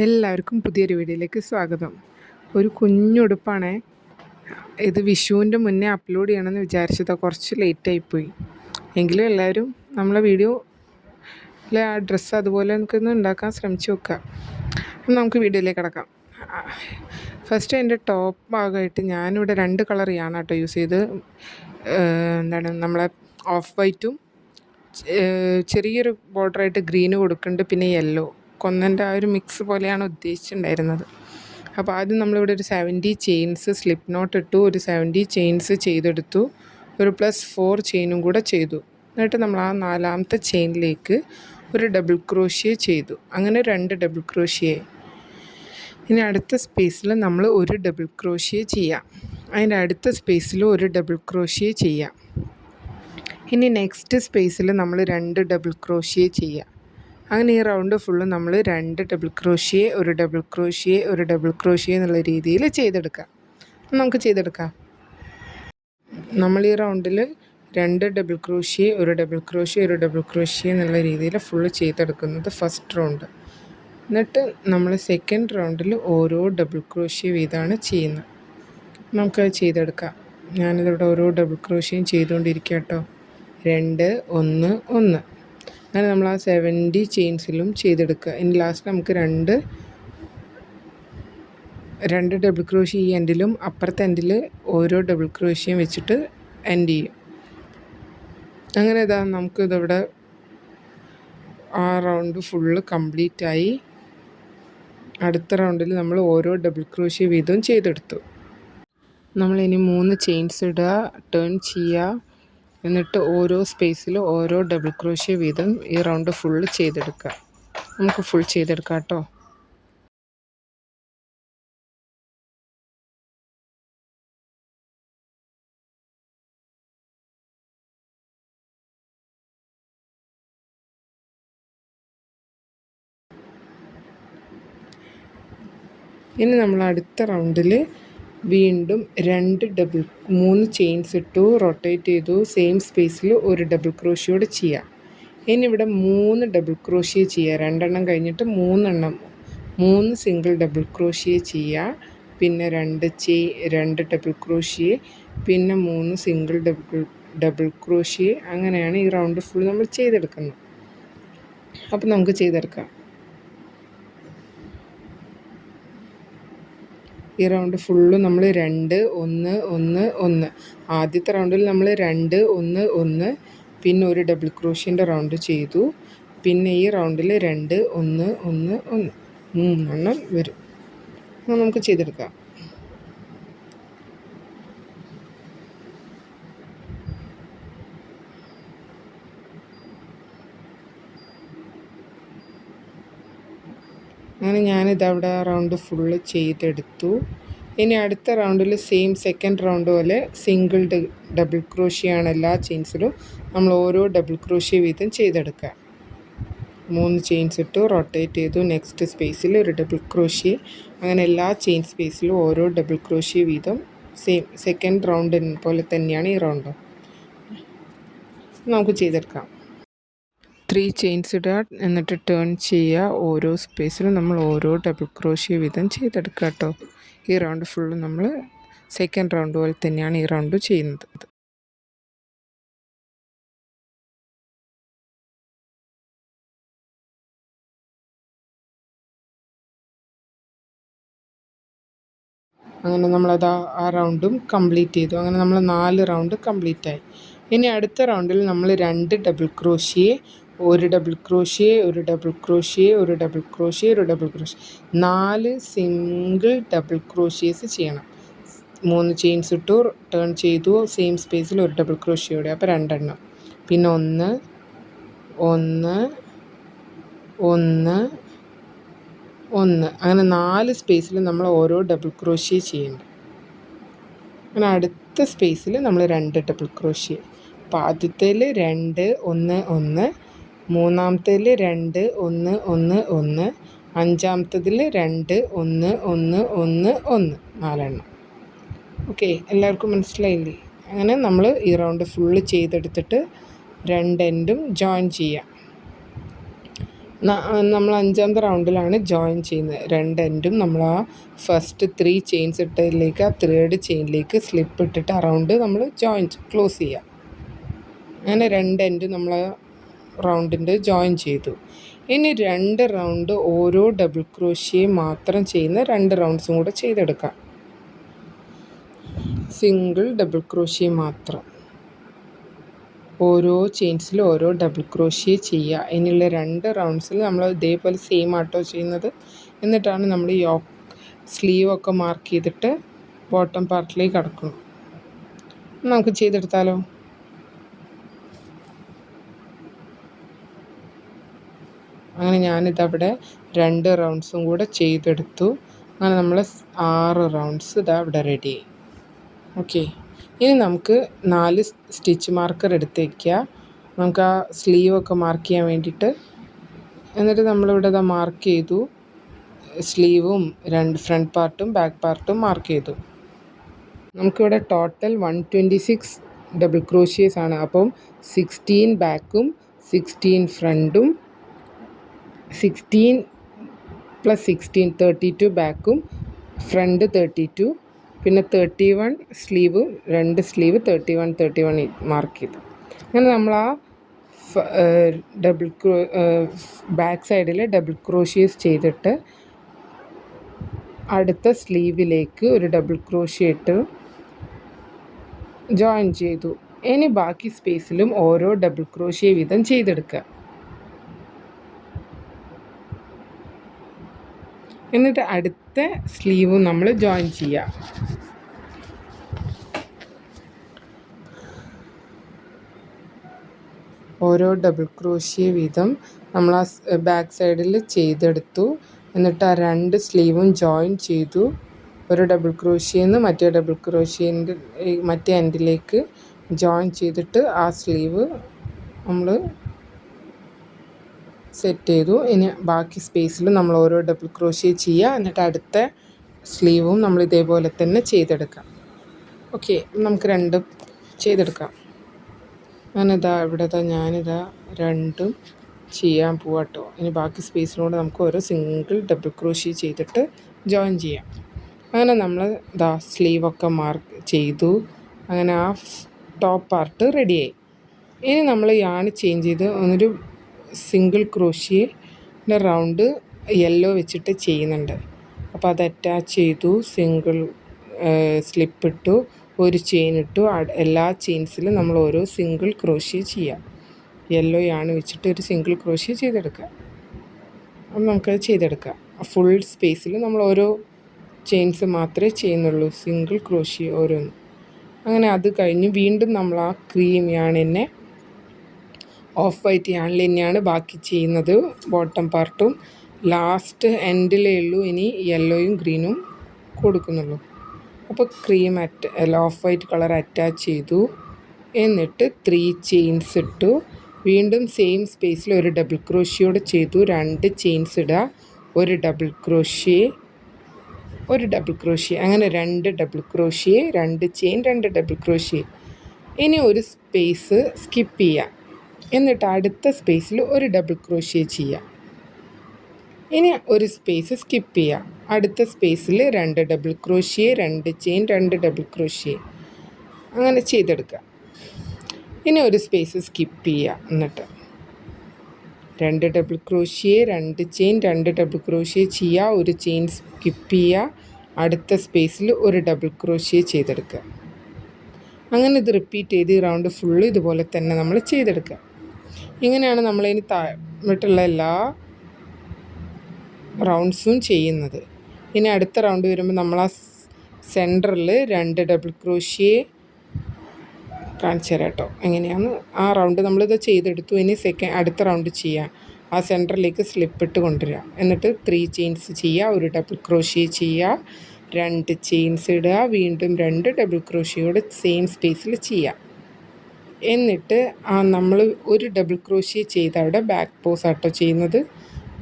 എല്ലാവർക്കും പുതിയൊരു വീഡിയോയിലേക്ക് സ്വാഗതം. ഒരു കുഞ്ഞുടുപ്പാണ്. ഇത് വിഷുവിൻ്റെ മുന്നേ അപ്ലോഡ് ചെയ്യണമെന്ന് വിചാരിച്ചത് കുറച്ച് ലേറ്റായിപ്പോയി. എങ്കിലും എല്ലാവരും നമ്മളെ വീഡിയോയിലെ ആ ഡ്രസ്സ് അതുപോലെ നമുക്കൊന്ന് ഉണ്ടാക്കാൻ ശ്രമിച്ചു നോക്കുക. നമുക്ക് വീഡിയോയിലേക്ക് കിടക്കാം. ഫസ്റ്റ് എൻ്റെ ടോപ്പ് ഭാഗമായിട്ട് ഞാനിവിടെ 2 കളർ യാണ് കേട്ടോ യൂസ് ചെയ്ത്. നമ്മളെ ഓഫ് വൈറ്റും ചെറിയൊരു ബോർഡറായിട്ട് ഗ്രീന് കൊടുക്കുന്നുണ്ട്, പിന്നെ യെല്ലോ കൊന്നൻ്റെ ആ ഒരു മിക്സ് പോലെയാണ് ഉദ്ദേശിച്ചിട്ടുണ്ടായിരുന്നത്. അപ്പോൾ ആദ്യം നമ്മളിവിടെ ഒരു 70 ചെയിൻസ് സ്ലിപ്പ് നോട്ട് ഇട്ടു, ഒരു 70 ചെയിൻസ് ചെയ്തെടുത്തു, ഒരു +4 ചെയിനും കൂടെ ചെയ്തു. എന്നിട്ട് നമ്മൾ ആ 4ാമത്തെ ചെയിനിലേക്ക് ഒരു ഡബിൾ ക്രോഷ്യ ചെയ്തു. അങ്ങനെ 2 ഡബിൾ ക്രോഷ്യ. ഇനി അടുത്ത സ്പേസിൽ നമ്മൾ ഒരു ഡബിൾ ക്രോഷ്യ ചെയ്യാം, അതിൻ്റെ അടുത്ത സ്പേസിൽ ഒരു ഡബിൾ ക്രോഷ്യ ചെയ്യാം. ഇനി നെക്സ്റ്റ് സ്പേസിൽ നമ്മൾ 2 ഡബിൾ ക്രോഷ്യ ചെയ്യാം. അങ്ങനെ ഈ റൗണ്ട് ഫുള്ള് നമ്മൾ 2 ഡബിൾ ക്രോഷ്യ, ഒരു ഡബിൾ ക്രോഷ്യ, ഒരു ഡബിൾ ക്രോഷ്യ എന്നുള്ള രീതിയിൽ ചെയ്തെടുക്കാം. നമുക്ക് ചെയ്തെടുക്കാം. നമ്മൾ ഈ റൗണ്ടിൽ 2 ഡബിൾ ക്രോഷ്യ, ഒരു ഡബിൾ ക്രോഷ്യ, ഒരു ഡബിൾ ക്രോഷ്യ എന്നുള്ള രീതിയിൽ ഫുള്ള് ചെയ്തെടുക്കുന്നത് ഫസ്റ്റ് റൗണ്ട്. എന്നിട്ട് നമ്മൾ സെക്കൻഡ് റൗണ്ടിൽ ഓരോ ഡബിൾ ക്രോഷ്യ വീതമാണ് ചെയ്യുന്നത്. നമുക്കത് ചെയ്തെടുക്കാം. ഞാനിതിവിടെ ഓരോ ഡബിൾ ക്രോഷ്യയും ചെയ്തുകൊണ്ടിരിക്കുക കേട്ടോ. 2 1 1. അങ്ങനെ നമ്മൾ ആ 70 ചെയിൻസിലും ചെയ്തെടുക്കുക. ഇനി ലാസ്റ്റ് നമുക്ക് രണ്ട് ഡബിൾ ക്രോഷ്യ ഈ എൻഡിലും അപ്പുറത്തെ എൻഡിൽ ഓരോ ഡബിൾ ക്രോഷ്യയും വെച്ചിട്ട് എൻഡ് ചെയ്യും. അങ്ങനെ ഇതാ നമുക്കിതിവിടെ ആ റൗണ്ട് ഫുള്ള് കംപ്ലീറ്റ് ആയി. അടുത്ത റൗണ്ടിൽ നമ്മൾ ഓരോ ഡബിൾ ക്രോഷ്യ വീതവും ചെയ്തെടുത്തു. നമ്മളിനി 3 ചെയിൻസ് ഇടുക, ടേൺ ചെയ്യുക, എന്നിട്ട് ഓരോ സ്പേസിലും ഓരോ ഡബിൾ ക്രോഷ്യ വീതം ഈ റൗണ്ട് ഫുള്ള് ചെയ്തെടുക്കുക. നമുക്ക് ഫുൾ ചെയ്തെടുക്കാം കേട്ടോ. ഇനി നമ്മൾ അടുത്ത റൗണ്ടിൽ വീണ്ടും 3 ചെയിൻസ് ഇട്ടു, റൊട്ടേറ്റ് ചെയ്തു, സെയിം സ്പേസിൽ ഒരു ഡബിൾ ക്രോഷ്യോടെ ചെയ്യാം. ഇനി ഇവിടെ 3 ഡബിൾ ക്രോഷ്യ ചെയ്യുക. 2 കഴിഞ്ഞിട്ട് 3 സിംഗിൾ ഡബിൾ ക്രോഷ്യ ചെയ്യുക, പിന്നെ 2 ഡബിൾ ക്രോഷ്യ, പിന്നെ 3 സിംഗിൾ ഡബിൾ ക്രോഷ്യ. അങ്ങനെയാണ് ഈ റൗണ്ട് ഫുൾ നമ്മൾ ചെയ്തെടുക്കുന്നത്. അപ്പോൾ നമുക്ക് ചെയ്തെടുക്കാം. ഈ റൗണ്ട് ഫുള്ള് നമ്മൾ 2 1 1 1. ആദ്യത്തെ റൗണ്ടിൽ നമ്മൾ 2 1 1, പിന്നെ ഒരു ഡബിൾ ക്രോഷ്യൻ്റെ റൗണ്ട് ചെയ്തു. പിന്നെ ഈ റൗണ്ടിൽ 2 1 1 1, 3 വരും. നമുക്ക് ചെയ്തെടുക്കാം. അങ്ങനെ ഞാനിതവിടെ റൗണ്ട് ഫുള്ള് ചെയ്തെടുത്തു. ഇനി അടുത്ത റൗണ്ടിൽ സെയിം സെക്കൻഡ് റൗണ്ട് പോലെ സിംഗിൾ ഡബിൾ ക്രോഷ്യാണ് എല്ലാ ചെയിൻസിലും. നമ്മൾ ഓരോ ഡബിൾ ക്രോഷ്യ വീതം ചെയ്തെടുക്കുക. 3 ചെയിൻസ് ഇട്ടു, റൊട്ടേറ്റ് ചെയ്തു, നെക്സ്റ്റ് സ്പേസിൽ ഒരു ഡബിൾ ക്രോഷ്യ. അങ്ങനെ എല്ലാ ചെയിൻ സ്പേസിലും ഓരോ ഡബിൾ ക്രോഷ്യ വീതം. സെയിം സെക്കൻഡ് റൗണ്ട് പോലെ തന്നെയാണ് ഈ റൗണ്ട്. നമുക്ക് ചെയ്തെടുക്കാം. 3 ചെയിൻസ് ഇടുക, എന്നിട്ട് ടേൺ ചെയ്യുക. ഓരോ സ്പേസിലും നമ്മൾ ഓരോ ഡബിൾ ക്രോഷ്യ വീതം ചെയ്തെടുക്കുക കേട്ടോ. ഈ റൗണ്ട് ഫുള്ള് നമ്മൾ സെക്കൻഡ് റൗണ്ട് പോലെ തന്നെയാണ് ഈ റൗണ്ട് ചെയ്യുന്നത്. അങ്ങനെ നമ്മളത് ആ റൗണ്ടും കംപ്ലീറ്റ് ചെയ്തു. അങ്ങനെ നമ്മൾ 4 റൗണ്ട് കംപ്ലീറ്റ് ആയി. ഇനി അടുത്ത റൗണ്ടിൽ നമ്മൾ 2 ഡബിൾ ക്രോഷ്യ, ഒരു ഡബിൾ ക്രോഷ്യ, ഒരു ഡബിൾ ക്രോഷ്യ, ഒരു ഡബിൾ ക്രോഷ്യ, ഒരു double crochet, 4 single double crochets ചെയ്യണം. 3 ചെയിൻസ് ഇട്ടു, ടേൺ ചെയ്തു, സെയിം സ്പേസിൽ ഒരു ഡബിൾ ക്രോഷ്യോടെ. അപ്പോൾ 2. പിന്നെ 1 1 1 1. അങ്ങനെ 4 സ്പേസിൽ നമ്മൾ ഓരോ ഡബിൾ ക്രോഷ്യ ചെയ്യേണ്ടത്. അങ്ങനെ അടുത്ത സ്പേസിൽ നമ്മൾ 2 ഡബിൾ ക്രോഷ്യ. അപ്പോൾ ആദ്യത്തേൽ 2 1 1, മൂന്നാമത്തേൽ 2 1 1 1, അഞ്ചാമത്തതിൽ 2 1 1 1 1, 4. ഓക്കെ, എല്ലാവർക്കും മനസ്സിലായില്ലേ? അങ്ങനെ നമ്മൾ ഈ റൗണ്ട് ഫുള്ള് ചെയ്തെടുത്തിട്ട് 2 എൻഡും ജോയിൻ ചെയ്യാം. നമ്മൾ 5ാമത്തെ റൗണ്ടിലാണ് ജോയിൻ ചെയ്യുന്നത്. 2 എൻഡും നമ്മൾ ആ ഫസ്റ്റ് 3 ചെയിൻസ് ഇട്ടതിലേക്ക് ആ 3rd ചെയിനിലേക്ക് സ്ലിപ്പ് ഇട്ടിട്ട് ആ റൗണ്ട് നമ്മൾ ക്ലോസ് ചെയ്യുക. അങ്ങനെ 2 എൻഡ് നമ്മൾ റൗണ്ടിൻ്റെ ജോയിൻ ചെയ്തു. ഇനി 2 റൗണ്ട് ഓരോ ഡബിൾ ക്രോഷ്യ മാത്രം ചെയ്യുന്ന 2 റൗണ്ട്സും കൂടെ ചെയ്തെടുക്കാം. സിംഗിൾ ഡബിൾ ക്രോഷ്യ മാത്രം ഓരോ ചെയിൻസിലും ഓരോ ഡബിൾ ക്രോഷ്യ ചെയ്യുക. ഇനിയുള്ള 2 റൗണ്ട്സിൽ നമ്മൾ ഇതേപോലെ സെയിം ആട്ടോ ചെയ്യുന്നത്. എന്നിട്ടാണ് നമ്മൾ സ്ലീവൊക്കെ മാർക്ക് ചെയ്തിട്ട് ബോട്ടം പാർട്ടിലേക്ക് കടക്കണം. നമുക്ക് ചെയ്തെടുത്താലോ? അങ്ങനെ ഞാനിതവിടെ 2 റൗണ്ട്സും കൂടെ ചെയ്തെടുത്തു. അങ്ങനെ നമ്മൾ 6 റൗണ്ട്സ് ഇതാ ഇവിടെ റെഡിയായി. ഓക്കെ, ഇനി നമുക്ക് 4 സ്റ്റിച്ച് മാർക്കർ എടുത്ത് വയ്ക്കുക. നമുക്ക് ആ സ്ലീവൊക്കെ മാർക്ക് ചെയ്യാൻ വേണ്ടിയിട്ട്. എന്നിട്ട് നമ്മളിവിടെ ഇതാ മാർക്ക് ചെയ്തു. സ്ലീവും 2 ഫ്രണ്ട് പാർട്ടും ബാക്ക് പാർട്ടും മാർക്ക് ചെയ്തു. നമുക്കിവിടെ ടോട്ടൽ 126 ഡബിൾ ക്രോഷ്യേഴ്സ് ആണ്. അപ്പം 16 ബാക്കും 16 ഫ്രണ്ടും 16 + 16 32 ബാക്കും ഫ്രണ്ട് 32 പിന്നെ 31 സ്ലീവ് 2 സ്ലീവ് 31 മാർക്ക് ചെയ്തു. അങ്ങനെ നമ്മൾ ആ ബാക്ക് സൈഡിൽ ഡബിൾ ക്രോഷ്യേഴ്സ് ചെയ്തിട്ട് അടുത്ത സ്ലീവിലേക്ക് ഒരു ഡബിൾ ക്രോഷ്യ ഇട്ട് ജോയിൻ ചെയ്തു. ഇനി ബാക്കി സ്പേസിലും ഓരോ ഡബിൾ ക്രോഷ്യ വീതം ചെയ്തെടുക്കുക. എന്നിട്ട് അടുത്ത സ്ലീവും നമ്മൾ ജോയിൻ ചെയ്യുക. ഓരോ ഡബിൾ ക്രോഷ്യ വീതം നമ്മൾ ആ ബാക്ക് സൈഡിൽ ചെയ്തെടുത്തു. എന്നിട്ട് ആ 2 സ്ലീവും ജോയിൻ ചെയ്തു. ഒരു ഡബിൾ ക്രോഷ്യന്ന് മറ്റേ ഡബിൾ ക്രോഷ്യൻ്റെ മറ്റേ എൻഡിലേക്ക് ജോയിൻ ചെയ്തിട്ട് ആ സ്ലീവ് നമ്മൾ സെറ്റ് ചെയ്തു. ഇനി ബാക്കി സ്പേസിൽ നമ്മൾ ഓരോ ഡബിൾ ക്രോഷ്യ ചെയ്യുക. എന്നിട്ട് അടുത്ത സ്ലീവും നമ്മൾ ഇതേപോലെ തന്നെ ചെയ്തെടുക്കാം. ഓക്കെ, നമുക്ക് 2 ചെയ്തെടുക്കാം. ഞാനിതാ 2 ചെയ്യാൻ പോവാട്ടോ. ഇനി ബാക്കി സ്പേസിനോട് നമുക്ക് ഓരോ സിംഗിൾ ഡബിൾ ക്രോഷ്യ ചെയ്തിട്ട് ജോയിൻ ചെയ്യാം. അങ്ങനെ നമ്മൾ സ്ലീവൊക്കെ മാർക്ക് ചെയ്തു. അങ്ങനെ ആ ടോപ്പ് പാർട്ട് റെഡിയായി. ഇനി നമ്മൾ യാണ് ചേഞ്ച് ചെയ്ത് ഒരു സിംഗിൾ ക്രോഷ്യൻ്റെ റൗണ്ട് യെല്ലോ വെച്ചിട്ട് ചെയ്യുന്നുണ്ട്. അപ്പോൾ അത് അറ്റാച്ച് ചെയ്തു. സിംഗിൾ സ്ലിപ്പ് ഇട്ടു, ഒരു ചെയിൻ ഇട്ടു. എല്ലാ ചെയിൻസിലും നമ്മൾ ഓരോ സിംഗിൾ ക്രോഷ്യ ചെയ്യാം. യെല്ലോ യാണ് വെച്ചിട്ട് ഒരു സിംഗിൾ ക്രോഷ്യ ചെയ്തെടുക്കുക. അപ്പം നമുക്കത് ചെയ്തെടുക്കാം. ഫുൾ സ്പേസിൽ നമ്മൾ ഓരോ ചെയിൻസ് മാത്രമേ ചെയ്യുന്നുള്ളൂ, സിംഗിൾ ക്രോഷ്യ ഓരോന്ന്. അങ്ങനെ അത് കഴിഞ്ഞ് വീണ്ടും നമ്മൾ ആ ക്രീം യാണിനെ ഓഫ് വൈറ്റ് യാണിൽ തന്നെയാണ് ബാക്കി ചെയ്യുന്നത്. ബോട്ടം പാർട്ടും ലാസ്റ്റ് എൻഡിലേ ഉള്ളൂ ഇനി യെല്ലോയും ഗ്രീനും കൊടുക്കുന്നുള്ളൂ. അപ്പോൾ cream of white colour attach ചെയ്തു. എന്നിട്ട് 3 ചെയിൻസ് ഇട്ടു. വീണ്ടും സെയിം സ്പേസിൽ ഒരു ഡബിൾ ക്രോഷ്യോട് ചെയ്തു. 2 ചെയിൻസ് ഇടുക, ഒരു ഡബിൾ ക്രോഷ്യ, അങ്ങനെ 2 double crochet, 2 chain, 2 double crochet. ഇനി ഒരു സ്പേസ് സ്കിപ്പ് ചെയ്യുക. എന്നിട്ട് അടുത്ത സ്പേസിൽ ഒരു ഡബിൾ ക്രോഷ്യ ചെയ്യുക. ഇനി ഒരു സ്പേസ് സ്കിപ്പ് ചെയ്യുക. അടുത്ത സ്പേസിൽ 2 double crochet, 2 chain, 2 double crochet, അങ്ങനെ ചെയ്തെടുക്കുക. ഇനി ഒരു സ്പേസ് സ്കിപ്പ് ചെയ്യുക. എന്നിട്ട് 2 double crochet, 2 chain, 2 double crochet ചെയ്യുക. ഒരു ചെയിൻ സ്കിപ്പ് ചെയ്യുക. അടുത്ത സ്പേസിൽ ഒരു ഡബിൾ ക്രോഷ്യ ചെയ്തെടുക്കുക. അങ്ങനെ ഇത് റിപ്പീറ്റ് ചെയ്ത് ഈ റൗണ്ട് ഫുള്ള് ഇതുപോലെ തന്നെ നമ്മൾ ചെയ്തെടുക്കുക. ഇങ്ങനെയാണ് നമ്മളിനി താഴോട്ടുള്ള എല്ലാ റൗണ്ട്സും ചെയ്യുന്നത്. ഇനി അടുത്ത റൗണ്ട് വരുമ്പോൾ നമ്മൾ ആ സെൻറ്ററിൽ 2 ഡബിൾ ക്രോഷ്യ കാണിച്ചു തരാം കേട്ടോ എങ്ങനെയാണ്. ആ റൗണ്ട് നമ്മളിത് ചെയ്തെടുത്തു. ഇനി അടുത്ത റൗണ്ട് ചെയ്യാം. ആ സെൻറ്ററിലേക്ക് സ്ലിപ്പ് ഇട്ട് കൊണ്ടുവരിക. എന്നിട്ട് 3 ചെയിൻസ് ചെയ്യുക, ഒരു ഡബിൾ ക്രോഷ്യ ചെയ്യുക, 2 ചെയിൻസ് ഇടുക, വീണ്ടും 2 ഡബിൾ ക്രോഷ്യോടെ സെയിം സ്പേസിൽ ചെയ്യുക. എന്നിട്ട് നമ്മൾ ഒരു ഡബിൾ ക്രോഷ്യ ചെയ്ത് അവിടെ ബാക്ക് പോസ് ആട്ടോ ചെയ്യുന്നത്.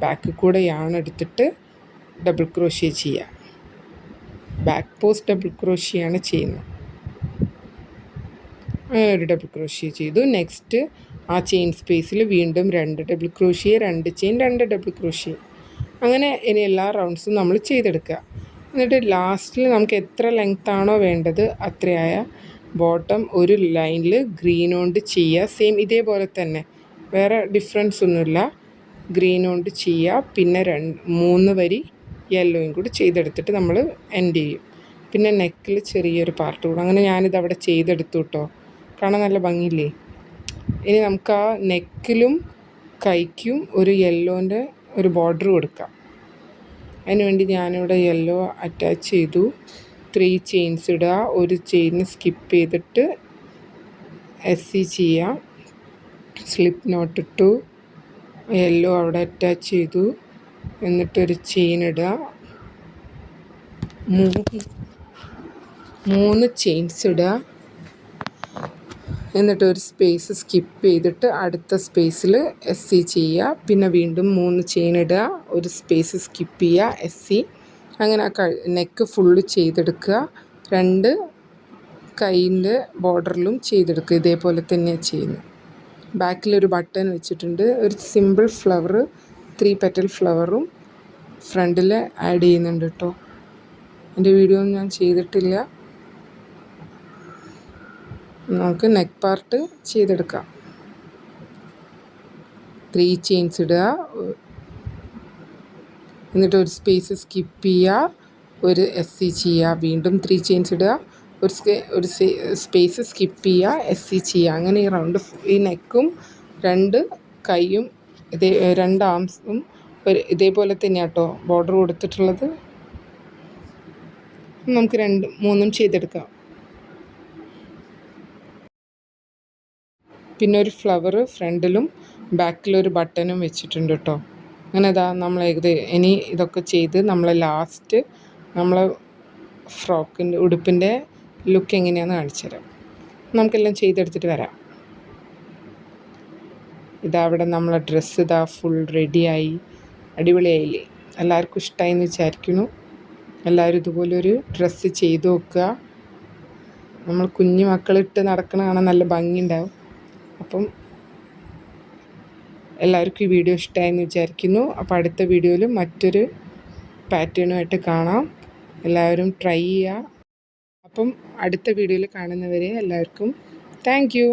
ബാക്ക് കൂടെ യാണ് എടുത്തിട്ട് ഡബിൾ ക്രോഷ്യ ചെയ്യുക. ബാക്ക് പോസ് ഡബിൾ ക്രോഷ്യയാണ് ചെയ്യുന്നത്. അങ്ങനെ ഒരു ഡബിൾ ക്രോഷ്യ ചെയ്തു. നെക്സ്റ്റ് ആ ചെയിൻ സ്പേസിൽ വീണ്ടും 2 double crochet, 2 chain, 2 double crochet. അങ്ങനെ ഇനി എല്ലാ റൗണ്ട്സും നമ്മൾ ചെയ്തെടുക്കുക. എന്നിട്ട് ലാസ്റ്റിൽ നമുക്ക് എത്ര ലെങ്ത്താണോ വേണ്ടത് അത്രയായ ബോട്ടം ഒരു ലൈനിൽ ഗ്രീൻ കൊണ്ട് ചെയ്യുക. സെയിം ഇതേപോലെ തന്നെ, വേറെ ഡിഫറൻസ് ഒന്നുമില്ല. ഗ്രീൻ കൊണ്ട് ചെയ്യുക. പിന്നെ 3 വരി യെല്ലോയും കൂടി ചെയ്തെടുത്തിട്ട് നമ്മൾ എൻഡ് ചെയ്യും. പിന്നെ നെക്കിൽ ചെറിയൊരു പാർട്ട് കൂടെ. അങ്ങനെ ഞാനിത് അവിടെ ചെയ്തെടുത്തു കേട്ടോ. കാണാൻ നല്ല ഭംഗിയില്ലേ? ഇനി നമുക്ക് ആ നെക്കിലും കൈക്കും ഒരു യെല്ലോൻ്റെ ഒരു ബോർഡർ കൊടുക്കാം. അതിനുവേണ്ടി ഞാനിവിടെ യെല്ലോ അറ്റാച്ച് ചെയ്തു. 3 ചെയിൻസ് ഇടുക. ഒരു ചെയിൻ സ്കിപ്പ് ചെയ്തിട്ട് SC ചെയ്യാം. സ്ലിപ്പ് നോട്ട് ഇട്ടു. യെല്ലോ അവിടെ അറ്റാച്ച് ചെയ്തു. എന്നിട്ടൊരു ചെയിൻ ഇടുക. 3 ചെയിൻസ് ഇടുക. എന്നിട്ട് ഒരു സ്പേസ് സ്കിപ്പ് ചെയ്തിട്ട് അടുത്ത സ്പേസിൽ SC ചെയ്യുക. പിന്നെ വീണ്ടും 3 ചെയിൻ ഇടുക. ഒരു സ്പേസ് സ്കിപ്പ് ചെയ്യുക, SC. അങ്ങനെ നെക്ക് ഫുള്ള് ചെയ്തെടുക്കുക. 2 കൈയിൻ്റെ ബോർഡറിലും ചെയ്തെടുക്കുക. ഇതേപോലെ തന്നെയാണ് ചെയ്യുന്നത്. ബാക്കിലൊരു ബട്ടൺ വെച്ചിട്ടുണ്ട്. ഒരു സിമ്പിൾ ഫ്ലവർ, 3 പെറ്റൽ ഫ്ലവറും ഫ്രണ്ടിൽ ആഡ് ചെയ്യുന്നുണ്ട് കേട്ടോ. എൻ്റെ വീഡിയോ ഒന്നും ഞാൻ ചെയ്തിട്ടില്ല. നമുക്ക് നെക്ക് പാർട്ട് ചെയ്തെടുക്കാം. 3 ചെയിൻസ് ഇടുക. എന്നിട്ട് ഒരു സ്പേസ് സ്കിപ്പ് ചെയ്യുക. ഒരു SC ചെയ്യുക. വീണ്ടും 3 ചെയിൻസ് ഇടുക. ഒരു സ്പേസ് സ്കിപ്പ് ചെയ്യുക, SC ചെയ്യുക. അങ്ങനെ ഈ റൗണ്ട് ഈ നെക്കും 2 കൈയും 2 ആംസും ഇതേപോലെ തന്നെയാണ് കേട്ടോ ബോർഡർ കൊടുത്തിട്ടുള്ളത്. നമുക്ക് 3 ചെയ്തെടുക്കാം. പിന്നെ ഒരു ഫ്ലവർ ഫ്രണ്ടിലും ബാക്കിലൊരു ബട്ടണും വെച്ചിട്ടുണ്ട് കേട്ടോ. അങ്ങനെ നമ്മൾ ഇനി ഇതൊക്കെ ചെയ്ത് നമ്മൾ ലാസ്റ്റ് നമ്മളെ ഫ്രോക്കിൻ്റെ ഉടുപ്പിൻ്റെ ലുക്ക് എങ്ങനെയാണെന്ന് കാണിച്ചു തരാം. നമുക്കെല്ലാം ചെയ്തെടുത്തിട്ട് വരാം. അവിടെ നമ്മളെ ഡ്രസ്സ് ഫുൾ റെഡിയായി. അടിപൊളിയായില്ലേ? എല്ലാവർക്കും ഇഷ്ടമായി എന്ന് വിചാരിക്കുന്നു. എല്ലാവരും ഇതുപോലൊരു ഡ്രസ്സ് ചെയ്ത് നോക്കുക. നമ്മൾ കുഞ്ഞു മക്കളിട്ട് നടക്കണ കാണാൻ നല്ല ഭംഗിയുണ്ടാവും. അപ്പം എല്ലാവർക്കും ഈ വീഡിയോ ഇഷ്ടമായെന്ന് വിചാരിക്കുന്നു. അപ്പോൾ അടുത്ത വീഡിയോയിൽ മറ്റൊരു പാറ്റേണുമായിട്ട് കാണാം. എല്ലാവരും ട്രൈ ചെയ്യുക. അപ്പം അടുത്ത വീഡിയോയിൽ കാണുന്നവരെ എല്ലാവർക്കും താങ്ക് യു.